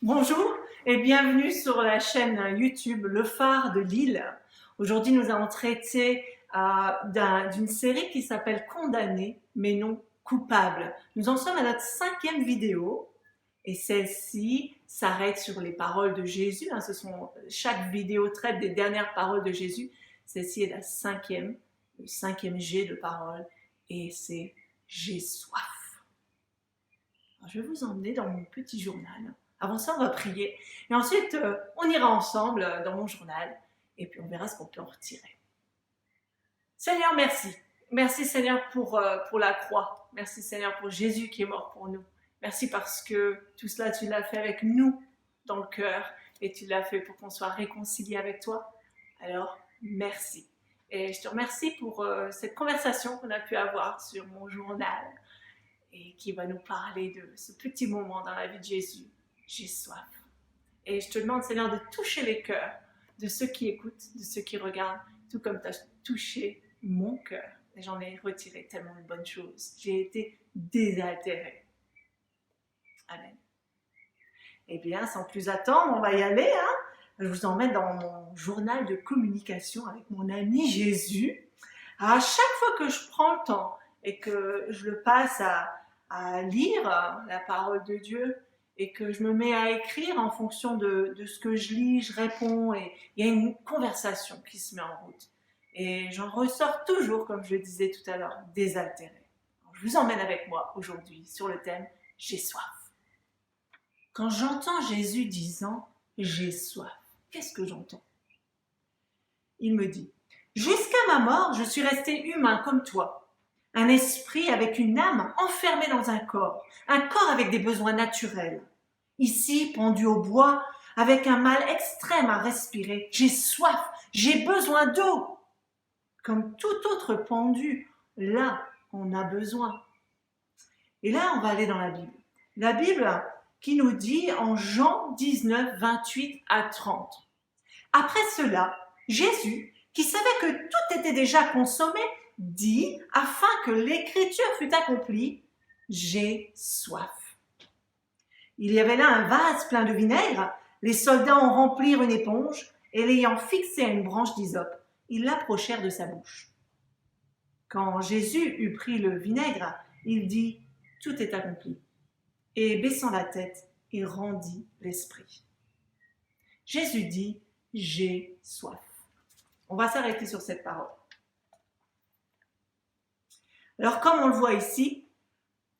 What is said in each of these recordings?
Bonjour et bienvenue sur la chaîne YouTube Le Phare de Lille. Aujourd'hui, nous allons traiter d'une série qui s'appelle Condamné mais non coupable. Nous en sommes à notre 5e vidéo et celle-ci s'arrête sur les paroles de Jésus. Chaque vidéo traite des dernières paroles de Jésus. Celle-ci est la 5e, le 5e G de paroles et c'est J'ai soif. Alors, je vais vous emmener dans mon petit journal. Avant ça, on va prier. Et ensuite, on ira ensemble dans mon journal. Et puis, on verra ce qu'on peut en retirer. Seigneur, merci. Merci, Seigneur, pour la croix. Merci, Seigneur, pour Jésus qui est mort pour nous. Merci parce que tout cela, tu l'as fait avec nous dans le cœur. Et tu l'as fait pour qu'on soit réconciliés avec toi. Alors, merci. Et je te remercie pour cette conversation qu'on a pu avoir sur mon journal et qui va nous parler de ce petit moment dans la vie de Jésus. J'ai soif. Et je te demande, Seigneur, de toucher les cœurs de ceux qui écoutent, de ceux qui regardent, tout comme tu as touché mon cœur. Et j'en ai retiré tellement de bonnes choses. J'ai été désaltérée. Amen. Eh bien, sans plus attendre, on va y aller. Je vous emmène dans mon journal de communication avec mon ami Jésus. À chaque fois que je prends le temps et que je le passe à lire la parole de Dieu, et que je me mets à écrire en fonction de ce que je lis, je réponds et il y a une conversation qui se met en route. Et j'en ressors toujours, comme je le disais tout à l'heure, désaltérée. Alors, je vous emmène avec moi aujourd'hui sur le thème « J'ai soif ». Quand j'entends Jésus disant « J'ai soif », qu'est-ce que j'entends? Il me dit « Jusqu'à ma mort, je suis resté humain comme toi. Un esprit avec une âme enfermée dans un corps avec des besoins naturels. Ici, pendu au bois, avec un mal extrême à respirer. J'ai soif, j'ai besoin d'eau. Comme tout autre pendu, là, on a besoin. » Et là, on va aller dans la Bible. La Bible qui nous dit en Jean 19, 28 à 30. Après cela, Jésus, qui savait que tout était déjà consommé, dit, afin que l'écriture fût accomplie, « J'ai soif. » Il y avait là un vase plein de vinaigre. Les soldats en remplirent une éponge et l'ayant fixée à une branche d'hysope, ils l'approchèrent de sa bouche. Quand Jésus eut pris le vinaigre, il dit « Tout est accompli. » Et baissant la tête, il rendit l'esprit. Jésus dit « J'ai soif. » On va s'arrêter sur cette parole. Alors, comme on le voit ici,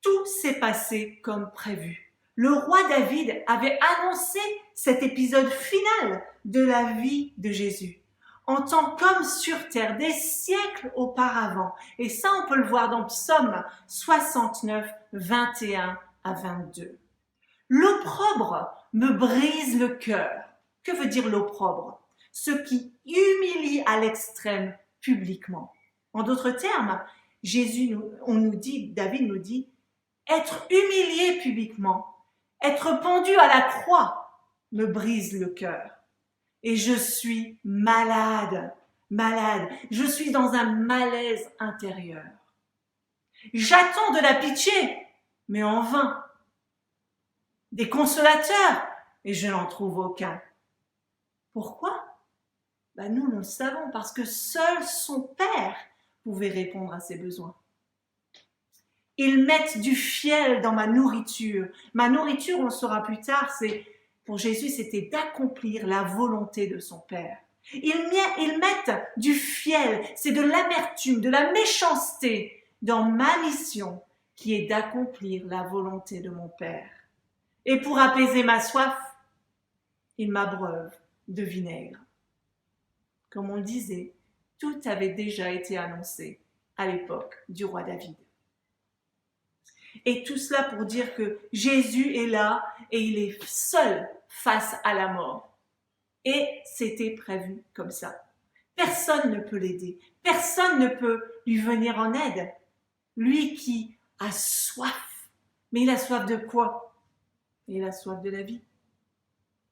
tout s'est passé comme prévu. Le roi David avait annoncé cet épisode final de la vie de Jésus en tant qu'homme sur terre des siècles auparavant. Et ça, on peut le voir dans Psaume 69, 21 à 22. L'opprobre me brise le cœur. Que veut dire l'opprobre? Ce qui humilie à l'extrême publiquement. En d'autres termes, David nous dit, être humilié publiquement, être pendu à la croix me brise le cœur. Et je suis malade. Je suis dans un malaise intérieur. J'attends de la pitié, mais en vain. Des consolateurs, et je n'en trouve aucun. Pourquoi? Nous le savons, parce que seul son Père pouvait répondre à ses besoins. Ils mettent du fiel dans ma nourriture. Ma nourriture, on le saura plus tard, pour Jésus, c'était d'accomplir la volonté de son Père. Ils mettent du fiel, c'est de l'amertume, de la méchanceté dans ma mission qui est d'accomplir la volonté de mon Père. Et pour apaiser ma soif, ils m'abreuvent de vinaigre. Comme on le disait, tout avait déjà été annoncé à l'époque du roi David. Et tout cela pour dire que Jésus est là et il est seul face à la mort. Et c'était prévu comme ça. Personne ne peut l'aider. Personne ne peut lui venir en aide. Lui qui a soif. Mais il a soif de quoi? Il a soif de la vie.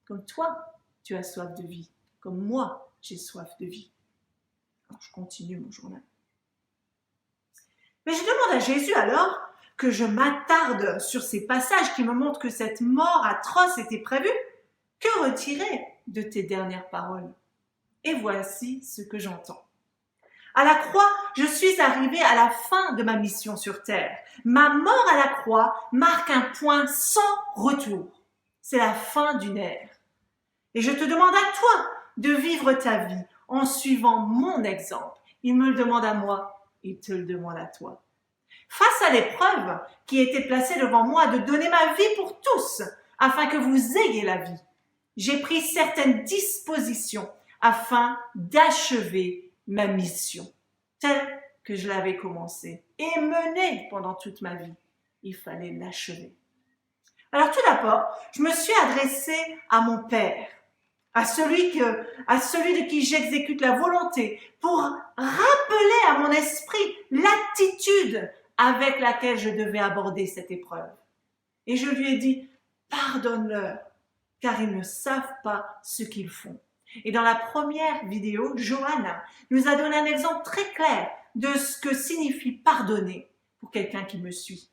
Comme toi, tu as soif de vie. Comme moi, j'ai soif de vie. Alors, je continue mon journal. Mais je demande à Jésus alors, que je m'attarde sur ces passages qui me montrent que cette mort atroce était prévue, que retirer de tes dernières paroles? Et voici ce que j'entends. À la croix, je suis arrivée à la fin de ma mission sur terre. Ma mort à la croix marque un point sans retour. C'est la fin d'une ère. Et je te demande à toi de vivre ta vie en suivant mon exemple. Il me le demande à moi, il te le demande à toi. Face à l'épreuve qui était placée devant moi de donner ma vie pour tous, afin que vous ayez la vie, j'ai pris certaines dispositions afin d'achever ma mission, telle que je l'avais commencée et menée pendant toute ma vie. Il fallait l'achever. Alors tout d'abord, je me suis adressée à mon Père, à celui de qui j'exécute la volonté, pour rappeler à mon esprit l'attitude avec laquelle je devais aborder cette épreuve. Et je lui ai dit, pardonne-leur, car ils ne savent pas ce qu'ils font. Et dans la première vidéo, Johanna nous a donné un exemple très clair de ce que signifie pardonner pour quelqu'un qui me suit.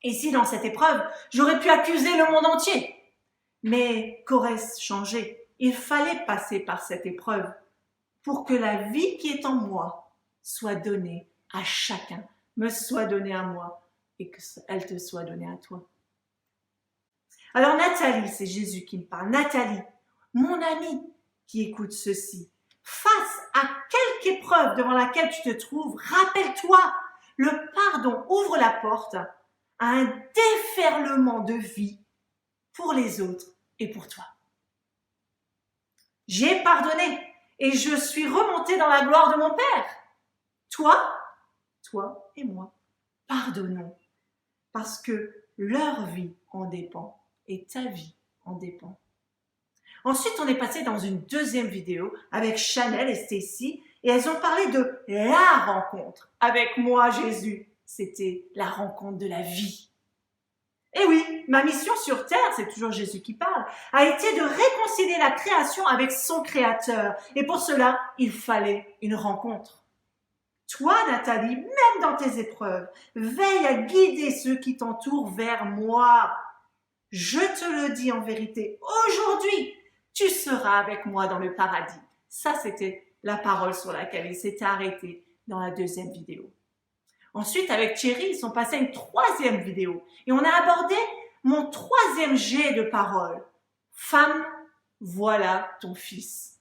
Et si dans cette épreuve, j'aurais pu accuser le monde entier, mais qu'aurait-ce changé? Il fallait passer par cette épreuve pour que la vie qui est en moi soit donnée à chacun, me soit donnée à moi et qu'elle te soit donnée à toi. Alors Nathalie, c'est Jésus qui me parle. Nathalie, mon amie qui écoute ceci, face à quelque épreuve devant laquelle tu te trouves, rappelle-toi, le pardon ouvre la porte à un déferlement de vie pour les autres et pour toi. J'ai pardonné et je suis remontée dans la gloire de mon Père. Toi et moi, pardonnons parce que leur vie en dépend et ta vie en dépend. Ensuite, on est passé dans une deuxième vidéo avec Chanel et Stacy et elles ont parlé de la rencontre avec moi, Jésus. C'était la rencontre de la vie. Et oui, ma mission sur terre, c'est toujours Jésus qui parle, a été de réconcilier la création avec son créateur. Et pour cela, il fallait une rencontre. Toi, Nathalie, même dans tes épreuves, veille à guider ceux qui t'entourent vers moi. Je te le dis en vérité, aujourd'hui, tu seras avec moi dans le paradis. Ça, c'était la parole sur laquelle il s'était arrêté dans la deuxième vidéo. Ensuite, avec Thierry, ils sont passés à une troisième vidéo et on a abordé mon troisième jet de parole. Femme, voilà ton fils.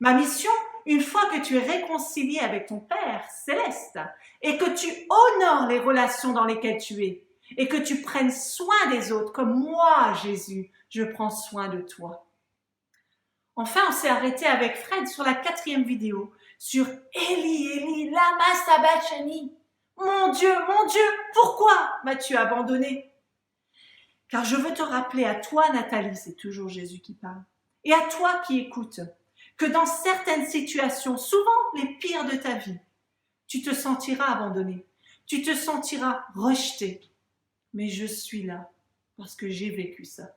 Ma mission, une fois que tu es réconcilié avec ton Père céleste et que tu honores les relations dans lesquelles tu es et que tu prennes soin des autres comme moi, Jésus, je prends soin de toi. Enfin, on s'est arrêté avec Fred sur la quatrième vidéo sur Eli, Eli, lama sabachthani. Mon Dieu, pourquoi m'as-tu abandonné? Car je veux te rappeler à toi, Nathalie, c'est toujours Jésus qui parle, et à toi qui écoutes, que dans certaines situations, souvent les pires de ta vie, tu te sentiras abandonné, tu te sentiras rejeté. Mais je suis là parce que j'ai vécu ça.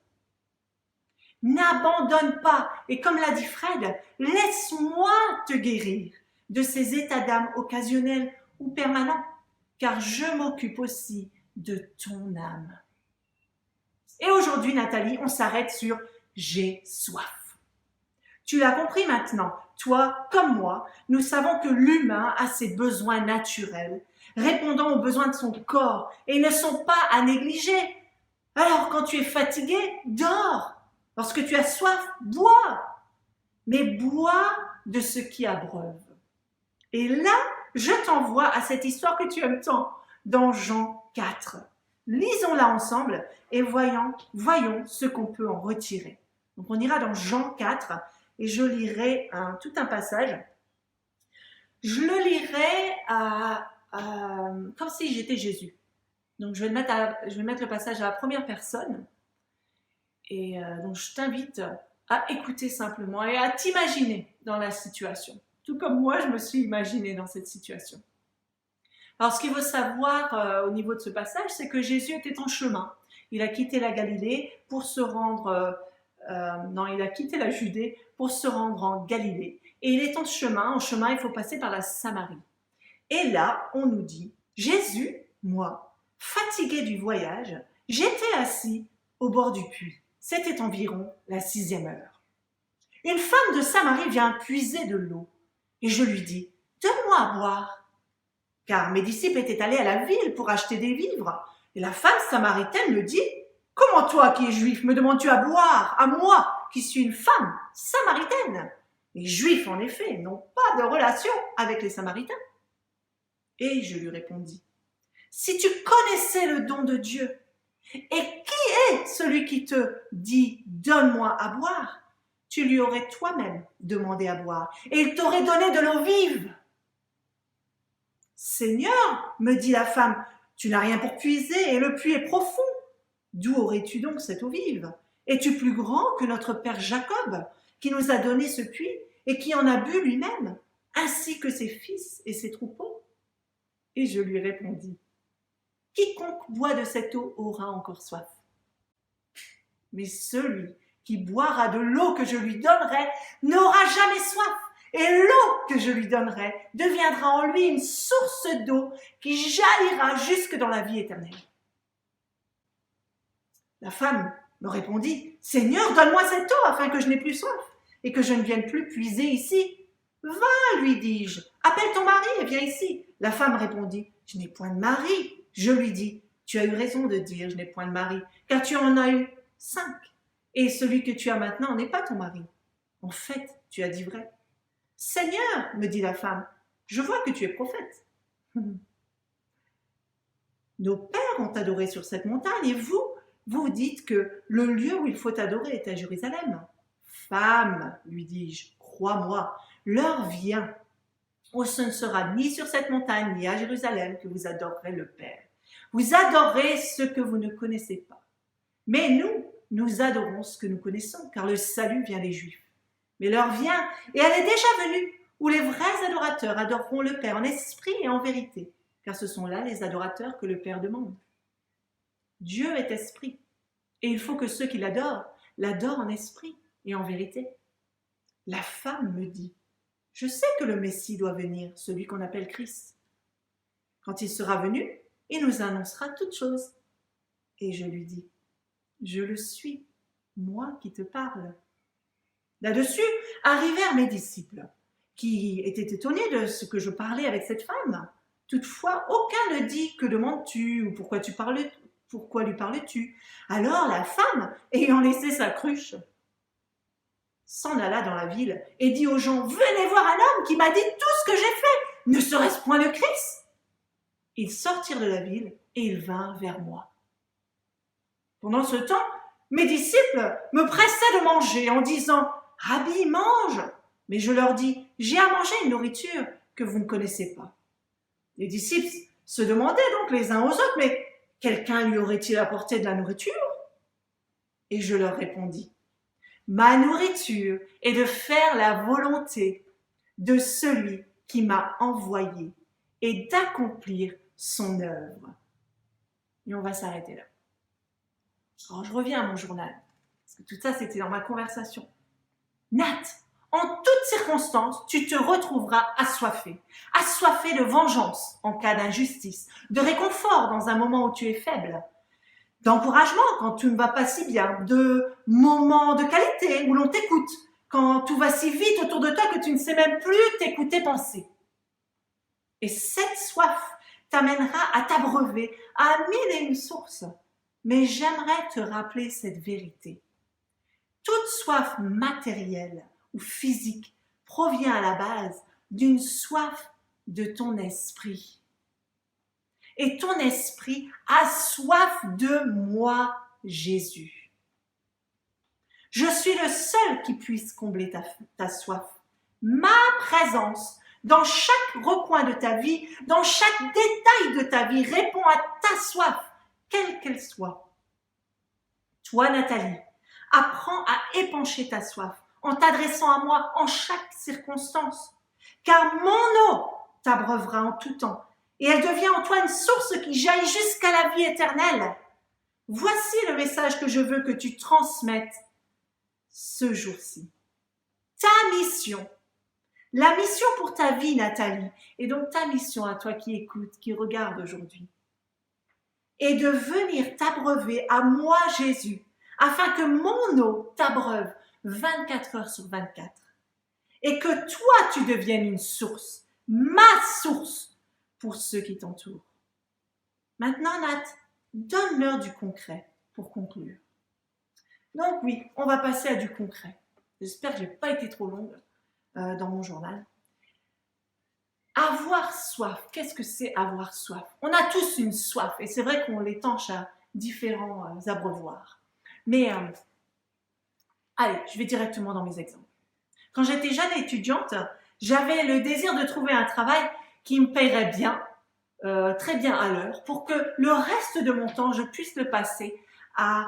N'abandonne pas, et comme l'a dit Fred, laisse-moi te guérir de ces états d'âme occasionnels ou permanents, car je m'occupe aussi de ton âme. Et aujourd'hui, Nathalie, on s'arrête sur « j'ai soif ». Tu l'as compris maintenant, toi comme moi, nous savons que l'humain a ses besoins naturels, répondant aux besoins de son corps, et ils ne sont pas à négliger. Alors, quand tu es fatigué, dors. Lorsque tu as soif, bois. Mais bois de ce qui abreuve. Et là, je t'envoie à cette histoire que tu aimes tant, dans Jean 4. Lisons-la ensemble et voyons ce qu'on peut en retirer. Donc, on ira dans Jean 4 et je lirai tout un passage. Je le lirai comme si j'étais Jésus. Donc, je vais mettre le passage à la première personne. Et donc, je t'invite à écouter simplement et à t'imaginer dans la situation. Tout comme moi, je me suis imaginée dans cette situation. Alors, ce qu'il faut savoir au niveau de ce passage, c'est que Jésus était en chemin. Il a quitté la Galilée pour se rendre... il a quitté la Judée pour se rendre en Galilée. Et il est en chemin. En chemin, il faut passer par la Samarie. Et là, on nous dit, Jésus, moi, Fatigué du voyage, j'étais assis au bord du puits. C'était environ la 6e heure. Une femme de Samarie vient puiser de l'eau et je lui dis « Donne-moi à boire ». Car mes disciples étaient allés à la ville pour acheter des vivres. Et la femme samaritaine me dit « Comment toi qui es juif me demandes-tu à boire, à moi qui suis une femme samaritaine ?» Les Juifs, en effet, n'ont pas de relation avec les Samaritains. Et je lui répondis « Si tu connaissais le don de Dieu, et qui est celui qui te dit « Donne-moi à boire », tu lui aurais toi-même demandé à boire, et il t'aurait donné de l'eau vive. « Seigneur, me dit la femme, tu n'as rien pour puiser, et le puits est profond. D'où aurais-tu donc cette eau vive? Es-tu plus grand que notre père Jacob, qui nous a donné ce puits, et qui en a bu lui-même, ainsi que ses fils et ses troupeaux ?» Et je lui répondis « Quiconque boit de cette eau aura encore soif. Mais celui qui boira de l'eau que je lui donnerai n'aura jamais soif, et l'eau que je lui donnerai deviendra en lui une source d'eau qui jaillira jusque dans la vie éternelle. » La femme me répondit « Seigneur, donne-moi cette eau afin que je n'ai plus soif et que je ne vienne plus puiser ici. » « Va, lui dis-je, appelle ton mari et viens ici. » La femme répondit « Je n'ai point de mari. » Je lui dis « Tu as eu raison de dire « Je n'ai point de mari » car tu en as eu 5. Et celui que tu as maintenant n'est pas ton mari. En fait, tu as dit vrai. « Seigneur, me dit la femme, je vois que tu es prophète. Nos pères ont adoré sur cette montagne et vous dites que le lieu où il faut adorer est à Jérusalem. Femme, lui dis-je, crois-moi, l'heure vient où ce ne sera ni sur cette montagne ni à Jérusalem que vous adorerez le Père. Vous adorez ce que vous ne connaissez pas. Mais nous adorons ce que nous connaissons, car le salut vient des Juifs. Mais l'heure vient, et elle est déjà venue, où les vrais adorateurs adoreront le Père en esprit et en vérité, car ce sont là les adorateurs que le Père demande. Dieu est esprit, et il faut que ceux qui l'adorent en esprit et en vérité. La femme me dit « Je sais que le Messie doit venir, celui qu'on appelle Christ. Quand il sera venu, il nous annoncera toutes choses. » Et je lui dis « Je le suis, moi qui te parle. » Là-dessus arrivèrent mes disciples, qui étaient étonnés de ce que je parlais avec cette femme. Toutefois, aucun ne dit « Que demandes-tu » ou « Pourquoi lui parles-tu » Alors la femme, ayant laissé sa cruche, s'en alla dans la ville et dit aux gens « Venez voir un homme qui m'a dit tout ce que j'ai fait. Ne serait-ce point le Christ ?» Ils sortirent de la ville et ils vinrent vers moi. Pendant ce temps, mes disciples me pressaient de manger en disant « Rabbi, mange !» Mais je leur dis « J'ai à manger une nourriture que vous ne connaissez pas. » Les disciples se demandaient donc les uns aux autres « Mais quelqu'un lui aurait-il apporté de la nourriture ?» Et je leur répondis « Ma nourriture est de faire la volonté de celui qui m'a envoyé et d'accomplir son œuvre. » Et on va s'arrêter là. Alors je reviens à mon journal, parce que tout ça c'était dans ma conversation. Nat, en toutes circonstances, tu te retrouveras assoiffé de vengeance en cas d'injustice, de réconfort dans un moment où tu es faible, d'encouragement quand tout ne va pas si bien, de moments de qualité où l'on t'écoute, quand tout va si vite autour de toi que tu ne sais même plus t'écouter penser. Et cette soif t'amènera à t'abreuver à 1001 sources. Mais j'aimerais te rappeler cette vérité. Toute soif matérielle ou physique provient à la base d'une soif de ton esprit. Et ton esprit a soif de moi, Jésus. Je suis le seul qui puisse combler ta soif. Ma présence dans chaque recoin de ta vie, dans chaque détail de ta vie répond à ta soif, quelle qu'elle soit. Toi, Nathalie, apprends à épancher ta soif en t'adressant à moi en chaque circonstance, car mon eau t'abreuvera en tout temps et elle devient en toi une source qui jaillit jusqu'à la vie éternelle. Voici le message que je veux que tu transmettes ce jour-ci. Ta mission, la mission pour ta vie, Nathalie, et donc ta mission à toi qui écoutes, qui regarde aujourd'hui. et de venir t'abreuver à moi, Jésus, afin que mon eau t'abreuve 24 heures sur 24 et que toi, tu deviennes une source, ma source pour ceux qui t'entourent. Maintenant, Nat, donne-leur du concret pour conclure. Donc oui, on va passer à du concret. J'espère que je n'ai pas été trop longue dans mon journal. Avoir soif, qu'est-ce que c'est avoir soif? On a tous une soif et c'est vrai qu'on l'étanche à différents abreuvoirs. Mais allez, je vais directement dans mes exemples. Quand j'étais jeune étudiante, j'avais le désir de trouver un travail qui me paierait bien, très bien à l'heure, pour que le reste de mon temps, je puisse le passer à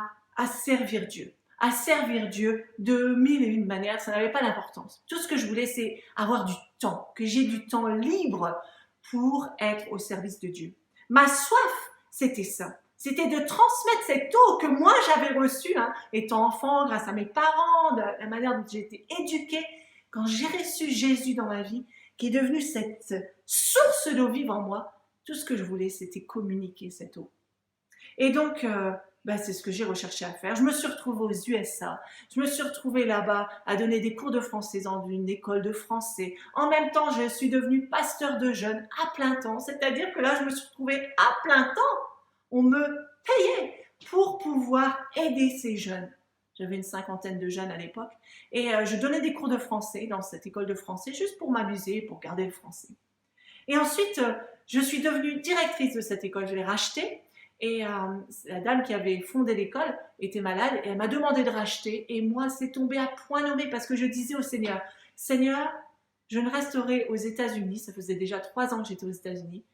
servir Dieu. À servir Dieu de mille et une manières, ça n'avait pas d'importance. Tout ce que je voulais, c'est avoir du temps, que j'ai du temps libre pour être au service de Dieu. Ma soif, c'était ça. C'était de transmettre cette eau que moi j'avais reçue, étant enfant, grâce à mes parents, de la manière dont j'ai été éduquée. Quand j'ai reçu Jésus dans ma vie, qui est devenu cette source d'eau vive en moi, tout ce que je voulais, c'était communiquer cette eau. Et donc, c'est ce que j'ai recherché à faire. Je me suis retrouvée aux USA. Je me suis retrouvée là-bas à donner des cours de français dans une école de français. En même temps, je suis devenue pasteur de jeunes à plein temps. C'est-à-dire que là, je me suis retrouvée à plein temps. On me payait pour pouvoir aider ces jeunes. J'avais une 50aine de jeunes à l'époque. Et je donnais des cours de français dans cette école de français juste pour m'amuser, pour garder le français. Et ensuite, je suis devenue directrice de cette école. Je l'ai rachetée. Et la dame qui avait fondé l'école était malade et elle m'a demandé de racheter. Et moi, c'est tombé à point nommé parce que je disais au Seigneur, Seigneur, je ne resterai aux États-Unis, ça faisait déjà 3 ans que j'étais aux États-Unis,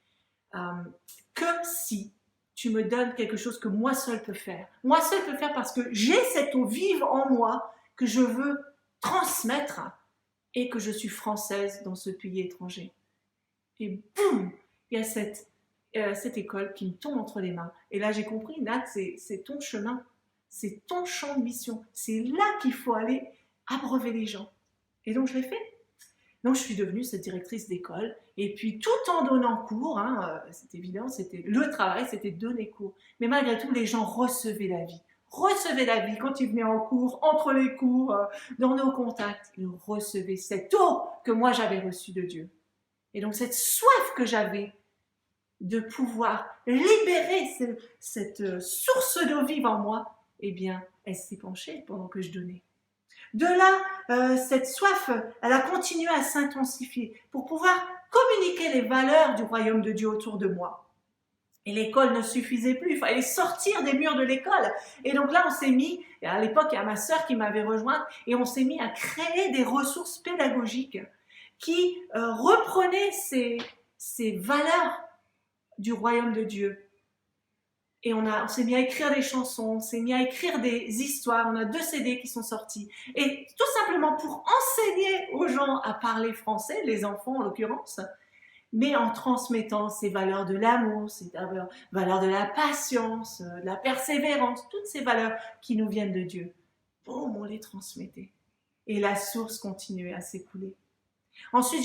que si tu me donnes quelque chose que moi seul peux faire. Moi seul peux faire parce que j'ai cette eau vive en moi que je veux transmettre et que je suis française dans ce pays étranger. Et boum, il y a cette école qui me tombe entre les mains. Et là, j'ai compris, Nat, c'est ton chemin, c'est ton champ de mission. C'est là qu'il faut aller abreuver les gens. Et donc, je l'ai fait. Donc, je suis devenue cette directrice d'école. Et puis, tout en donnant cours, c'est évident, c'était le travail, c'était donner cours. Mais malgré tout, les gens recevaient la vie. Recevaient la vie quand ils venaient en cours, entre les cours, dans nos contacts. Ils recevaient cette eau que moi, j'avais reçue de Dieu. Et donc, cette soif que j'avais de pouvoir libérer cette source d'eau vive en moi, eh bien, elle s'est penchée pendant que je donnais. De là, cette soif, elle a continué à s'intensifier pour pouvoir communiquer les valeurs du royaume de Dieu autour de moi. Et l'école ne suffisait plus, il fallait sortir des murs de l'école. Et donc là, on s'est mis, et à l'époque, il y a ma sœur qui m'avait rejointe, et on s'est mis à créer des ressources pédagogiques qui reprenaient ces valeurs du royaume de Dieu. Et on s'est mis à écrire des chansons, on s'est mis à écrire des histoires, on a 2 CD qui sont sortis. Et tout simplement pour enseigner aux gens à parler français, les enfants en l'occurrence, mais en transmettant ces valeurs de l'amour, ces valeurs de la patience, de la persévérance, toutes ces valeurs qui nous viennent de Dieu. Boum, on les transmettait. Et la source continuait à s'écouler. Ensuite,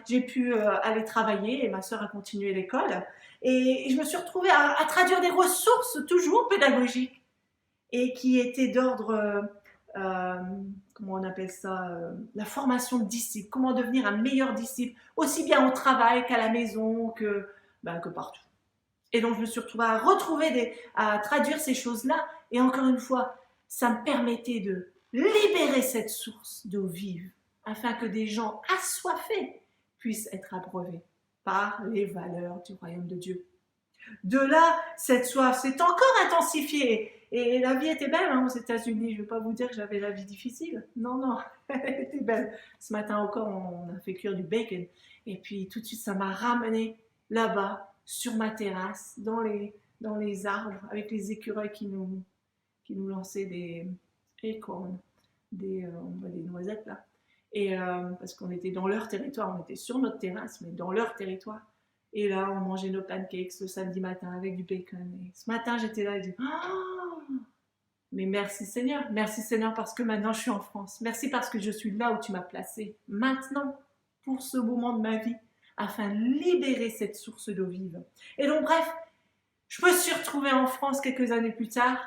j'ai pu aller travailler et ma sœur a continué l'école. Et je me suis retrouvée à traduire des ressources toujours pédagogiques et qui étaient d'ordre, comment on appelle ça, la formation de disciples, comment devenir un meilleur disciple, aussi bien au travail qu'à la maison, que partout. Et donc, je me suis retrouvée à traduire ces choses-là. Et encore une fois, ça me permettait de libérer cette source d'eau vive afin que des gens assoiffés puissent être abreuvés par les valeurs du royaume de Dieu. De là, cette soif s'est encore intensifiée. Et la vie était belle aux États-Unis. Je ne vais pas vous dire que j'avais la vie difficile. Non, elle était belle. Ce matin encore, on a fait cuire du bacon. Et puis tout de suite, ça m'a ramené là-bas, sur ma terrasse, dans les arbres, avec les écureuils qui nous lançaient des acorns, des noisettes là. Et parce qu'on était dans leur territoire, on était sur notre terrasse, mais dans leur territoire. Et là, on mangeait nos pancakes le samedi matin avec du bacon. Et ce matin, j'étais là et je dis, mais merci Seigneur parce que maintenant je suis en France. Merci parce que je suis là où tu m'as placé. Maintenant, pour ce moment de ma vie, afin de libérer cette source d'eau vive. Et donc bref, Je me suis retrouvée en France quelques années plus tard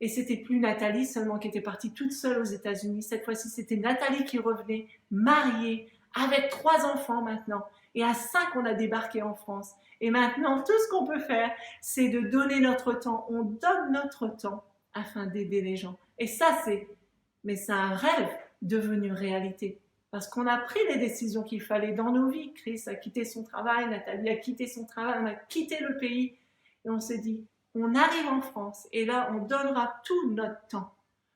et c'était plus Nathalie seulement qui était partie toute seule aux États-Unis. Cette fois-ci, c'était Nathalie qui revenait, mariée, avec 3 enfants maintenant. Et à 5, on a débarqué en France. Et maintenant, tout ce qu'on peut faire, c'est de donner notre temps. On donne notre temps afin d'aider les gens. Et ça, c'est un rêve devenu réalité. Parce qu'on a pris les décisions qu'il fallait dans nos vies. Chris a quitté son travail, Nathalie a quitté son travail, on a quitté le pays. Et on s'est dit, on arrive en France et là, on donnera tout notre temps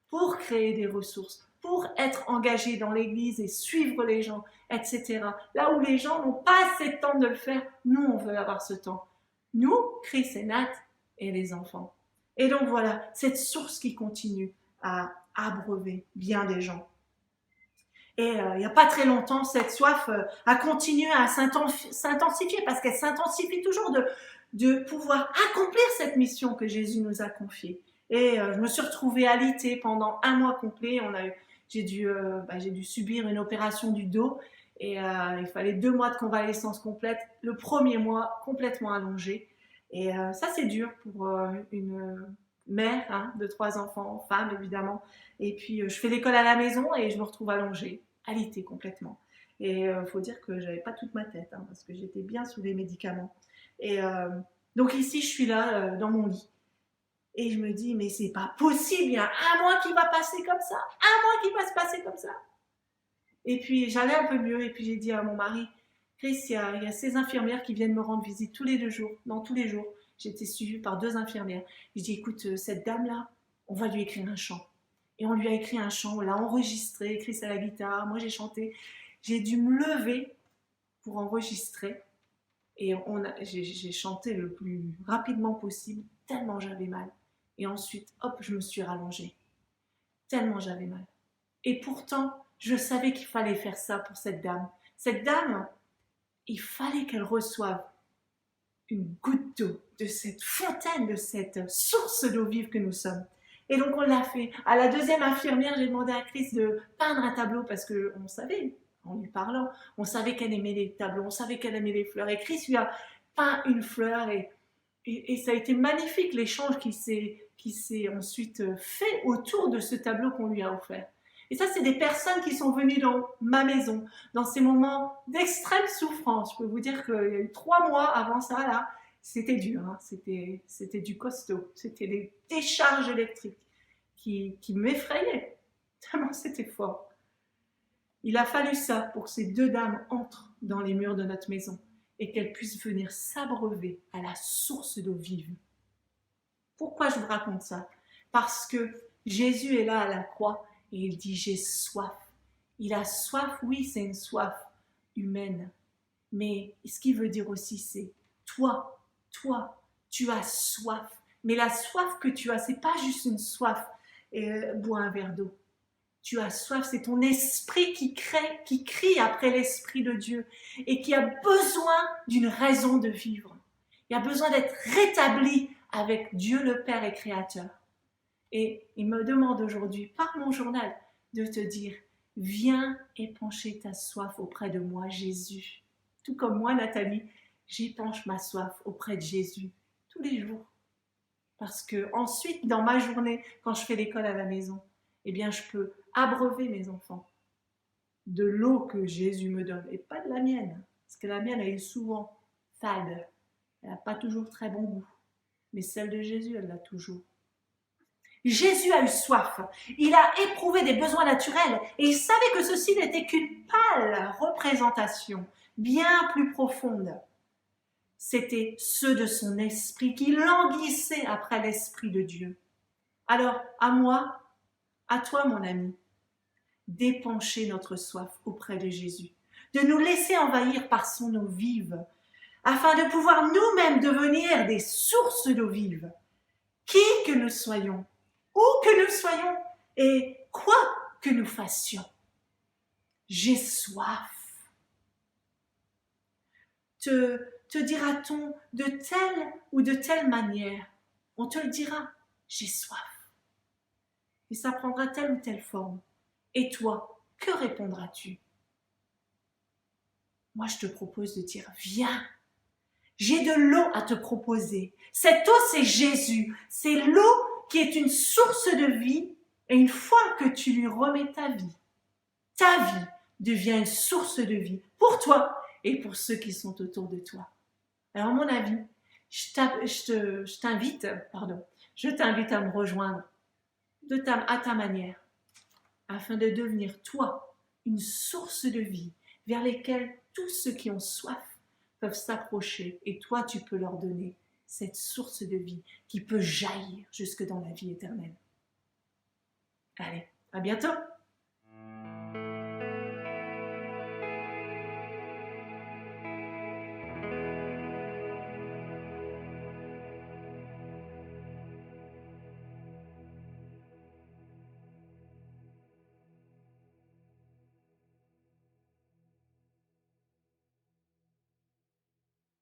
pour créer des ressources, pour être engagé dans l'église et suivre les gens, etc. Là où les gens n'ont pas assez de temps de le faire, nous, on veut avoir ce temps. Nous, Chris et Nat et les enfants. Et donc voilà, cette source qui continue à abreuver bien des gens. Et il n'y a pas très longtemps, cette soif a continué à s'intensifier parce qu'elle s'intensifie toujours de pouvoir accomplir cette mission que Jésus nous a confiée. Et je me suis retrouvée alitée pendant 1 mois complet. J'ai dû subir une opération du dos et il fallait 2 mois de convalescence complète. Le premier mois complètement allongé. Et ça, c'est dur pour une mère de 3 enfants, femme évidemment. Et puis, je fais l'école à la maison et je me retrouve allongée, alitée complètement. Et faut dire que j'avais pas toute ma tête parce que j'étais bien sous les médicaments. Et donc ici, je suis là dans mon lit. Et je me dis, mais c'est pas possible, il y a 1 mois qui va passer comme ça, 1 mois qui va se passer comme ça. Et puis, j'allais un peu mieux et puis j'ai dit à mon mari, Chris, il y a ces infirmières qui viennent me rendre visite tous les jours. J'étais suivie par 2 infirmières. Je dis, écoute, cette dame-là, on va lui écrire un chant. Et on lui a écrit un chant, on l'a enregistré, Chris à la guitare, moi j'ai chanté. J'ai dû me lever pour enregistrer. Et j'ai chanté le plus rapidement possible, tellement j'avais mal. Et ensuite, hop, je me suis rallongée. Tellement j'avais mal. Et pourtant, je savais qu'il fallait faire ça pour cette dame. Cette dame, il fallait qu'elle reçoive une goutte d'eau de cette fontaine, de cette source d'eau vive que nous sommes. Et donc on l'a fait. À la 2e infirmière, j'ai demandé à Chris de peindre un tableau parce qu'on savait, en lui parlant, on savait qu'elle aimait les tableaux, on savait qu'elle aimait les fleurs. Et Chris lui a peint une fleur et ça a été magnifique l'échange qui s'est ensuite fait autour de ce tableau qu'on lui a offert. Et ça, c'est des personnes qui sont venues dans ma maison, dans ces moments d'extrême souffrance. Je peux vous dire qu'il y a eu 3 mois avant ça, là, c'était dur, c'était du costaud. C'était des décharges électriques qui m'effrayaient. Tellement c'était fort. Il a fallu ça pour que ces 2 dames entrent dans les murs de notre maison et qu'elles puissent venir s'abreuver à la source d'eau vive. Pourquoi je vous raconte ça? Parce que Jésus est là à la croix et il dit « j'ai soif ». Il a soif, oui, c'est une soif humaine. Mais ce qu'il veut dire aussi, c'est toi, tu as soif. Mais la soif que tu as, c'est pas juste une soif, bois un verre d'eau. Tu as soif, c'est ton esprit qui crie après l'Esprit de Dieu et qui a besoin d'une raison de vivre. Il a besoin d'être rétabli avec Dieu le Père et Créateur. Et il me demande aujourd'hui, par mon journal, de te dire, viens épancher ta soif auprès de moi, Jésus. Tout comme moi, Nathalie, j'épanche ma soif auprès de Jésus tous les jours. Parce que ensuite, dans ma journée, quand je fais l'école à la maison, eh bien, je peux abreuver mes enfants de l'eau que Jésus me donne et pas de la mienne. Parce que la mienne, elle est souvent fade. Elle n'a pas toujours très bon goût. Mais celle de Jésus, elle l'a toujours. Jésus a eu soif. Il a éprouvé des besoins naturels et il savait que ceci n'était qu'une pâle représentation, bien plus profonde. C'était ceux de son esprit qui languissaient après l'Esprit de Dieu. Alors, à moi, à toi, mon ami, d'épancher notre soif auprès de Jésus, de nous laisser envahir par son eau vive, afin de pouvoir nous-mêmes devenir des sources d'eau vive, qui que nous soyons, où que nous soyons et quoi que nous fassions. J'ai soif. Te dira-t-on de telle ou de telle manière? On te le dira, j'ai soif. Et ça prendra telle ou telle forme. Et toi, que répondras-tu? Moi, je te propose de dire, viens, J'ai de l'eau à te proposer. Cette eau, c'est Jésus. C'est l'eau qui est une source de vie. Et une fois que tu lui remets ta vie devient une source de vie pour toi et pour ceux qui sont autour de toi. Alors, à mon avis, je t'invite à me rejoindre à ta manière, afin de devenir, toi, une source de vie vers lesquelles tous ceux qui ont soif peuvent s'approcher et toi, tu peux leur donner cette source de vie qui peut jaillir jusque dans la vie éternelle. Allez, à bientôt!